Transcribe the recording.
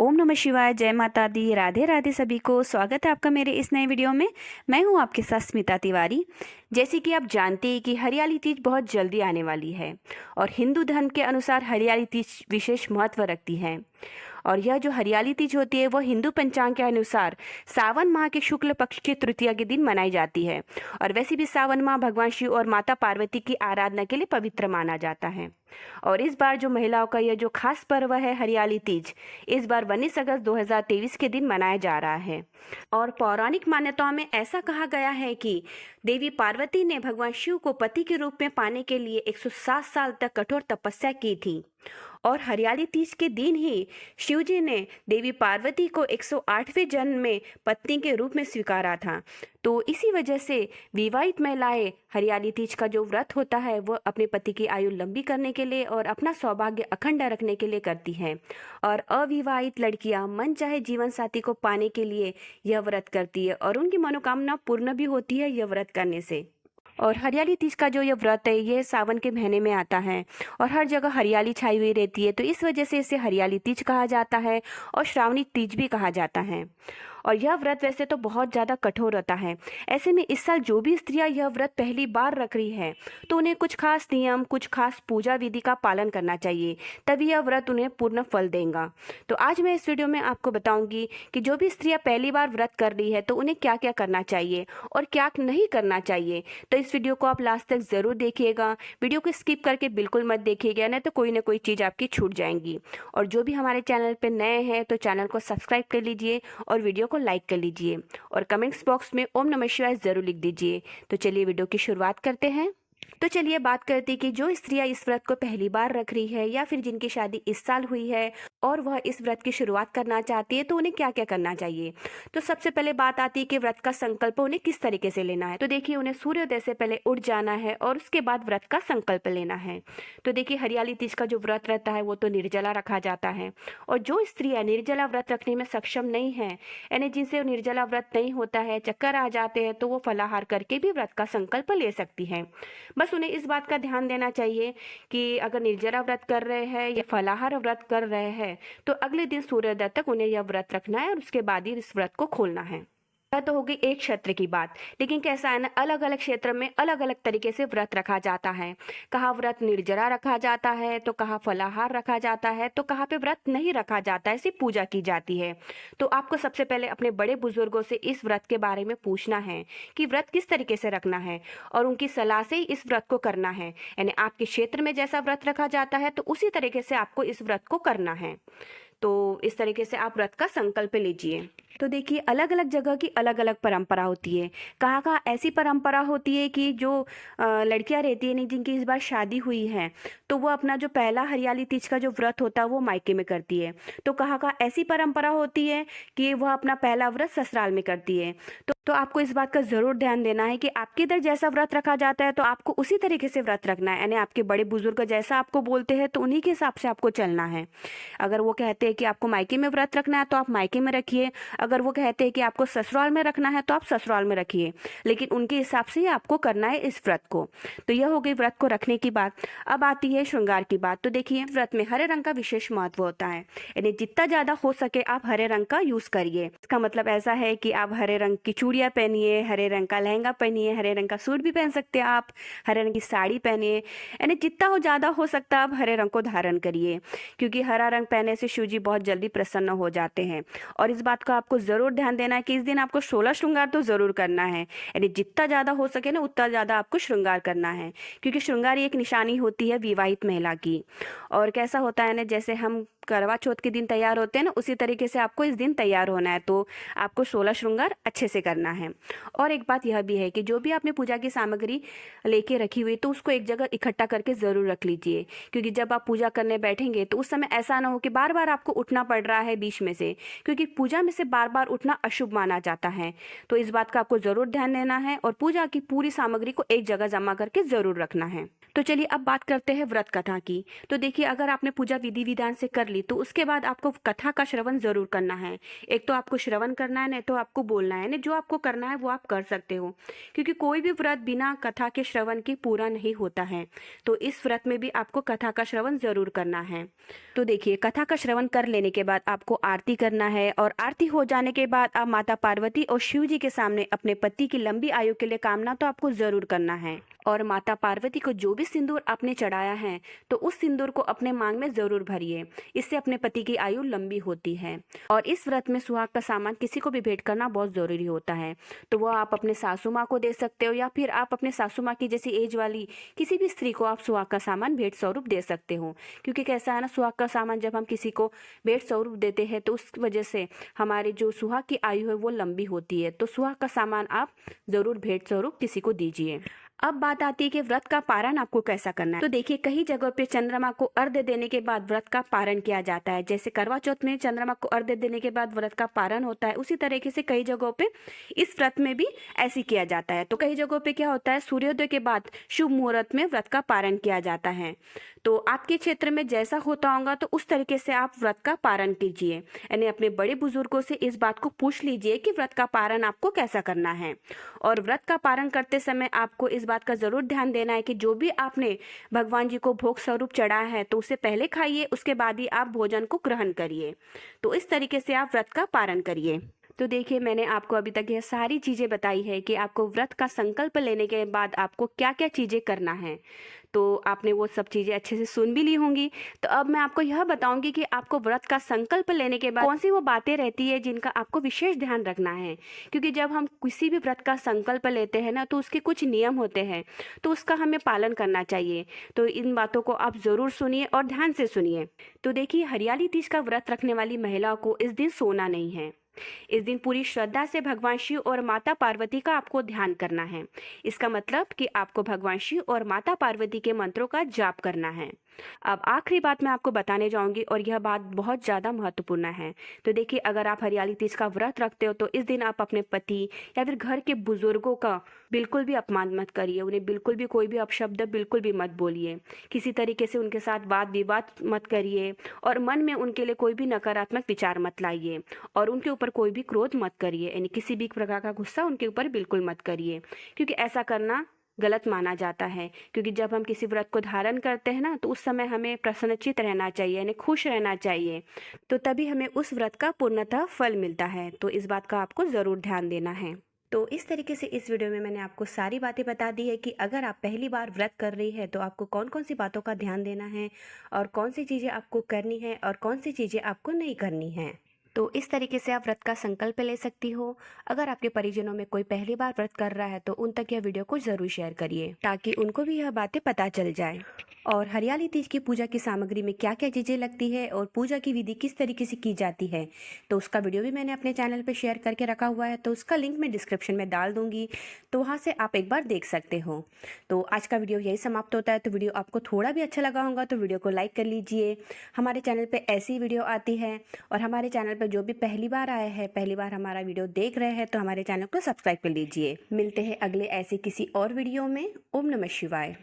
ओम नमः शिवाय, जय माता दी, राधे राधे सभी को। स्वागत है आपका मेरे इस नए वीडियो में। मैं हूं आपके साथ स्मिता तिवारी। जैसे कि आप जानते हैं कि हरियाली तीज बहुत जल्दी आने वाली है और हिंदू धर्म के अनुसार हरियाली तीज विशेष महत्व रखती है। और यह जो हरियाली तीज होती है वह हिंदू पंचांग के अनुसार सावन माह के शुक्ल पक्ष की तृतीया के दिन मनाई जाती है। और वैसे भी सावन माह भगवान शिव और माता पार्वती की आराधना के लिए पवित्र माना जाता है। और इस बार जो महिलाओं का यह जो खास पर्व है हरियाली तीज, इस बार 19 अगस्त 2023 के दिन मनाया जा रहा है। और पौराणिक मान्यताओं में ऐसा कहा गया है कि देवी पार्वती ने भगवान शिव को पति के रूप में पाने के लिए 107 साल तक कठोर तपस्या की थी। और हरियाली तीज के दिन ही शिवजी ने देवी पार्वती को 108वें जन्म में पत्नी के रूप में स्वीकारा था। तो इसी वजह से विवाहित महिलाएं हरियाली तीज का जो व्रत होता है वह अपने पति की आयु लंबी करने के लिए और अपना सौभाग्य अखंड रखने के लिए करती हैं। और अविवाहित लड़कियां मन चाहे जीवन साथी को पाने के लिए यह व्रत करती है और उनकी मनोकामना पूर्ण भी होती है यह व्रत करने से। और हरियाली तीज का जो ये व्रत है ये सावन के महीने में आता है और हर जगह हरियाली छाई हुई रहती है, तो इस वजह से इसे हरियाली तीज कहा जाता है और श्रावणी तीज भी कहा जाता है। और यह व्रत वैसे तो बहुत ज़्यादा कठोर होता है। ऐसे में इस साल जो भी स्त्रियां यह व्रत पहली बार रख रही है तो उन्हें कुछ खास नियम, कुछ खास पूजा विधि का पालन करना चाहिए, तभी यह व्रत उन्हें पूर्ण फल देगा। तो आज मैं इस वीडियो में आपको बताऊंगी कि जो भी स्त्रियां पहली बार व्रत कर रही है तो उन्हें क्या क्या करना चाहिए और क्या नहीं करना चाहिए। तो इस वीडियो को आप लास्ट तक ज़रूर देखिएगा, वीडियो को स्किप करके बिल्कुल मत देखिएगा, नहीं तो कोई ना कोई चीज़ आपकी छूट जाएंगी। और जो भी हमारे चैनल पर नए हैं तो चैनल को सब्सक्राइब कर लीजिए और वीडियो को लाइक कर लीजिए और कमेंट्स बॉक्स में ओम नमः शिवाय जरूर लिख दीजिए। तो चलिए वीडियो की शुरुआत करते हैं। तो चलिए बात करते हैं कि जो स्त्रियां इस व्रत को पहली बार रख रही है या फिर जिनकी शादी इस साल हुई है और वह इस व्रत की शुरुआत करना चाहती है तो उन्हें क्या क्या करना चाहिए। तो सबसे पहले बात आती है कि व्रत का संकल्प उन्हें किस तरीके से लेना है। तो देखिए, उन्हें सूर्योदय से पहले उठ जाना है और उसके बाद व्रत का संकल्प लेना है। तो देखिए, हरियाली तीज का जो व्रत रहता है वो तो निर्जला रखा जाता है और जो स्त्रियां निर्जला व्रत रखने में सक्षम नहीं है, यानी जिनसे निर्जला व्रत नहीं होता है, चक्कर आ जाते हैं, तो वो फलाहार करके भी व्रत का संकल्प ले सकती है। बस उन्हें इस बात का ध्यान देना चाहिए कि अगर निर्जला व्रत कर रहे हैं या फलाहार व्रत कर रहे हैं तो अगले दिन सूर्योदय तक उन्हें यह व्रत रखना है और उसके बाद ही इस व्रत को खोलना है। यह तो हो गई एक क्षेत्र की बात, लेकिन कैसा है ना, अलग अलग क्षेत्र में अलग अलग तरीके से व्रत रखा जाता है। कहाँ व्रत निर्जला रखा जाता है तो कहाँ फलाहार रखा जाता है तो कहाँ पे व्रत नहीं रखा जाता है, सिर्फ पूजा की जाती है। तो आपको सबसे पहले अपने बड़े बुजुर्गों से इस व्रत के बारे में पूछना है कि व्रत किस तरीके से रखना है और उनकी सलाह से ही इस व्रत को करना है। यानी आपके क्षेत्र में जैसा व्रत रखा जाता है तो उसी तरीके से आपको इस व्रत को करना है। तो इस तरीके से आप व्रत का संकल्प लीजिए। तो देखिए, अलग अलग जगह की अलग अलग परंपरा होती है। कहाँ कहाँ ऐसी परंपरा होती है कि जो लड़कियां रहती है नहीं, जिनकी इस बार शादी हुई है, तो वो अपना जो पहला हरियाली तीज का जो व्रत होता है वो मायके में करती है। तो कहाँ कहाँ ऐसी परंपरा होती है कि वह अपना पहला व्रत ससुराल में करती है। तो आपको इस बात का ज़रूर ध्यान देना है कि आपके इधर जैसा व्रत रखा जाता है तो आपको उसी तरीके से व्रत रखना है। यानी आपके बड़े बुजुर्ग जैसा आपको बोलते हैं तो उन्हीं के हिसाब से आपको चलना है। अगर वो कहते हैं कि आपको मायके में व्रत रखना है तो आप मायके में रखिए, अगर वो कहते हैं कि आपको ससुराल में रखना है तो आप ससुराल में रखिए, लेकिन उनके हिसाब से ही आपको करना है इस व्रत को। तो यह हो गई व्रत को रखने की बात। अब आती है श्रृंगार की बात। तो देखिए, व्रत में हरे रंग का विशेष महत्व होता है, यानी जितना ज़्यादा हो सके आप हरे रंग का यूज़ करिए। इसका मतलब ऐसा है कि आप हरे रंग की चूड़ियाँ पहनिए, हरे रंग का लहंगा पहनिए, हरे रंग का सूट भी पहन सकते हैं आप, हरे रंग की साड़ी पहनिए, यानी जितना हो ज़्यादा हो सकता है आप हरे रंग को धारण करिए, क्योंकि हरा रंग पहनने से शिव जी बहुत जल्दी प्रसन्न हो जाते हैं। और इस बात का आपको ज़रूर ध्यान देना है कि इस दिन आपको 16 श्रृंगार तो ज़रूर करना है, यानी जितना ज़्यादा हो सके ना उतना ज़्यादा आपको श्रृंगार करना है, क्योंकि श्रृंगार एक निशानी होती है विवाहित महिला की। और कैसा होता है ना, जैसे हम करवा चौथ के दिन तैयार होते हैं ना, उसी तरीके से आपको इस दिन तैयार होना है। तो आपको 16 श्रृंगार अच्छे से करना है। और एक बात यह भी है कि जो भी आपने पूजा की सामग्री लेके रखी हुई तो उसको एक जगह इकट्ठा करके ज़रूर रख लीजिए, क्योंकि जब आप पूजा करने बैठेंगे तो उस समय ऐसा ना हो कि बार बार आपको उठना पड़ रहा है बीच में से, क्योंकि पूजा में से बार बार उठना अशुभ माना जाता है। तो इस बात का आपको ज़रूर ध्यान देना है और पूजा की पूरी सामग्री को एक जगह जमा करके ज़रूर रखना है। तो तो चलिए अब बात करते हैं व्रत कथा की। तो देखिए, अगर आपने पूजा विधि विधान से कर ली तो उसके बाद आपको कथा का श्रवण जरूर करना है। एक तो आपको श्रवण करना है, नहीं तो आपको बोलना है। नहीं, जो आपको करना है वो आप कर सकते हो, क्योंकि कोई भी व्रत बिना कथा के श्रवण के पूरा नहीं होता है। तो इस व्रत में भी आपको कथा का श्रवण जरूर करना है। तो देखिए, कथा का श्रवण कर लेने के बाद आपको आरती करना है, और आरती हो जाने के बाद आप माता पार्वती और शिव जी के सामने अपने पति की लंबी आयु के लिए कामना तो आपको जरूर करना है। और माता पार्वती को जो भी सिंदूर आपने चढ़ाया है तो उस सिंदूर को अपने मांग में जरूर भरिए। इससे अपने पति की आयु लंबी होती है। और इस व्रत में सुहाग का सामान किसी को भी भेंट करना बहुत जरूरी होता है। तो वो आप अपने सासू माँ को दे सकते हो, या फिर आप अपने सासू माँ की जैसी एज वाली किसी भी स्त्री को आप सुहाग का सामान भेंट स्वरूप दे सकते हो। क्योंकि कैसा है ना, सुहाग का सामान जब हम किसी को भेंट स्वरूप देते हैं तो उस वजह से हमारी जो सुहाग की आयु है वो लंबी होती है। तो सुहाग का सामान आप जरूर भेंट स्वरूप किसी को दीजिए। अब बात आती है कि व्रत का पारण आपको कैसा करना है। तो देखिए, कई जगहों पे चंद्रमा को अर्घ्य देने के बाद व्रत का पारण किया जाता है। जैसे करवा चौथ में चंद्रमा को अर्घ्य देने के बाद व्रत का पारण होता है, उसी तरीके से कई जगहों पे इस व्रत में भी ऐसे किया जाता है। तो कई जगहों पे क्या होता है, सूर्योदय के बाद शुभ मुहूर्त में व्रत का पारण किया जाता है। तो आपके क्षेत्र में जैसा होता होगा तो उस तरीके से आप व्रत का पारण कीजिए। यानी अपने बड़े बुजुर्गों से इस बात को पूछ लीजिए कि व्रत का पारण आपको कैसा करना है। और व्रत का पारण करते समय आपको इस बात का जरूर ध्यान देना है कि जो भी आपने भगवान जी को भोग स्वरूप चढ़ाया है तो उसे पहले खाइए, उसके बाद ही आप भोजन को ग्रहण करिए। तो इस तरीके से आप व्रत का पारण करिए। तो देखिए, मैंने आपको अभी तक यह सारी चीज़ें बताई है कि आपको व्रत का संकल्प लेने के बाद आपको क्या क्या चीज़ें करना है। तो आपने वो सब चीज़ें अच्छे से सुन भी ली होंगी। तो अब मैं आपको यह बताऊंगी कि आपको व्रत का संकल्प लेने के बाद कौन सी वो बातें रहती है जिनका आपको विशेष ध्यान रखना है। क्योंकि जब हम किसी भी व्रत का संकल्प लेते हैं ना, तो उसके कुछ नियम होते हैं, तो उसका हमें पालन करना चाहिए। तो इन बातों को आप ज़रूर सुनिए और ध्यान से सुनिए। तो देखिए, हरियाली तीज का व्रत रखने वाली महिलाओं को इस दिन सोना नहीं है। इस दिन पूरी श्रद्धा से भगवान शिव और माता पार्वती का आपको ध्यान करना है। इसका मतलब कि आपको भगवान शिव और माता पार्वती के मंत्रों का जाप करना है। अब आखिरी बात मैं आपको बताने जाऊंगी, और यह बात बहुत ज़्यादा महत्वपूर्ण है। तो देखिए, अगर आप हरियाली तीज का व्रत रखते हो तो इस दिन आप अपने पति या फिर घर के बुजुर्गों का बिल्कुल भी अपमान मत करिए। उन्हें बिल्कुल भी कोई भी अपशब्द बिल्कुल भी मत बोलिए। किसी तरीके से उनके साथ वाद विवाद मत करिए, और मन में उनके लिए कोई भी नकारात्मक विचार मत लाइए, और उनके ऊपर कोई भी क्रोध मत करिए। यानी किसी भी प्रकार का गुस्सा उनके ऊपर बिल्कुल मत करिए, क्योंकि ऐसा करना गलत माना जाता है। क्योंकि जब हम किसी व्रत को धारण करते हैं ना, तो उस समय हमें प्रसन्नचित रहना चाहिए, यानी खुश रहना चाहिए। तो तभी हमें उस व्रत का पूर्णतः फल मिलता है। तो इस बात का आपको ज़रूर ध्यान देना है। तो इस तरीके से इस वीडियो में मैंने आपको सारी बातें बता दी है कि अगर आप पहली बार व्रत कर रही है तो आपको कौन कौन सी बातों का ध्यान देना है, और कौन सी चीज़ें आपको करनी है और कौन सी चीज़ें आपको नहीं करनी है। तो इस तरीके से आप व्रत का संकल्प ले सकती हो। अगर आपके परिजनों में कोई पहली बार व्रत कर रहा है तो उन तक यह वीडियो को ज़रूर शेयर करिए, ताकि उनको भी यह बातें पता चल जाए। और हरियाली तीज की पूजा की सामग्री में क्या क्या चीज़ें लगती है और पूजा की विधि किस तरीके से की जाती है, तो उसका वीडियो भी मैंने अपने चैनल पर शेयर करके रखा हुआ है। तो उसका लिंक मैं डिस्क्रिप्शन में डाल दूंगी, तो वहाँ से आप एक बार देख सकते हो। तो आज का वीडियो यही समाप्त होता है। तो वीडियो आपको थोड़ा भी अच्छा लगा होगा तो वीडियो को लाइक कर लीजिए। हमारे चैनल पर ऐसी वीडियो आती है, और हमारे चैनल पर जो भी पहली बार आए हैं, पहली बार हमारा वीडियो देख रहे हैं, तो हमारे चैनल को सब्सक्राइब कर लीजिए। मिलते हैं अगले ऐसे किसी और वीडियो में। ओम नमः शिवाय।